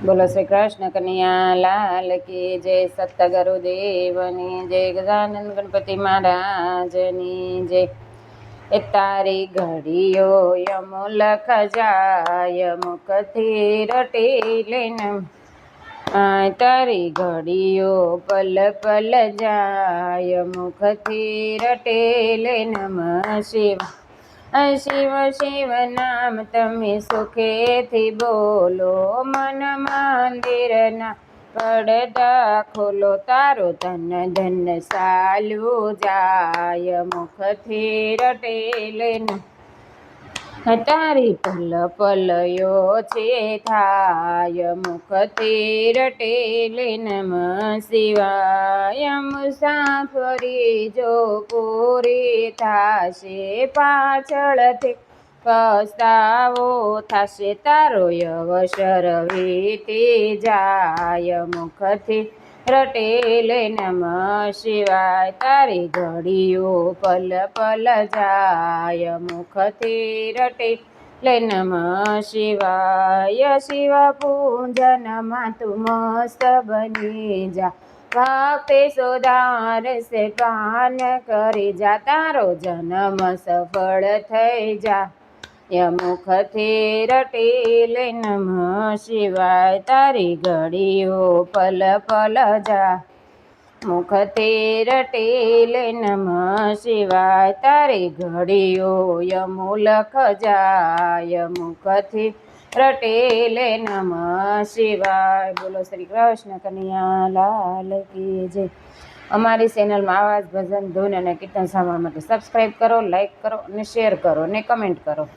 બોલો શ્રી કૃષ્ણ કનૈયા લાલ કી જય, સત્ય ગુરુદેવની જય, ગજાનંદ ગણપતિ મહારાજની જય। એ તારી ઘડીઓ યમુલખ જાય મુખથી રટી લઈને, તારી ઘડીઓ પલ પલ જાય મુખથી રટે લે નમઃ શિવ। શિવ શિવ નામ તમે સુખેથી બોલો, મન મંદિરના પડદા ખોલો, તારો ધન ધન ચાલ્યું જાય મુખથી રટેલે ન, તારી પલ પલયો છે થાય મુખથી રટેલે નમઃ શિવાય। મુસાફરી જો પૂરી થાશે પાછળથી પસ્તાવો થશે, તારો અવસર વીતી જાય મુખથી રટેલે નમઃ શિવાય। તારી ઘડીઓ પલ પલ જાય મુખથી રટેલે નમઃ શિવાય। શિવ પૂજનમાં તું મસ્ત બની જા, ભક્તિ સુધારશે પાન કરી જા, તારો જન્મ સફળ થઈ જા મુખથી રટેલે નમઃ શિવાય। તારી ઘડીઓ પલ પલ જા મુખથી રટેલે નમઃ શિવાય। તારી ઘડીઓ યમુલખ જાય મુખથી રટેલે નમઃ શિવાય। બોલો શ્રી કૃષ્ણ કનૈયા લાલ કી જય। અમારી ચેનલમાં આવા જ ભજન, ધૂન અને કીર્તન સાંભળવા માટે સબસ્ક્રાઈબ કરો, લાઈક કરો અને શેર કરો અને કમેન્ટ કરો।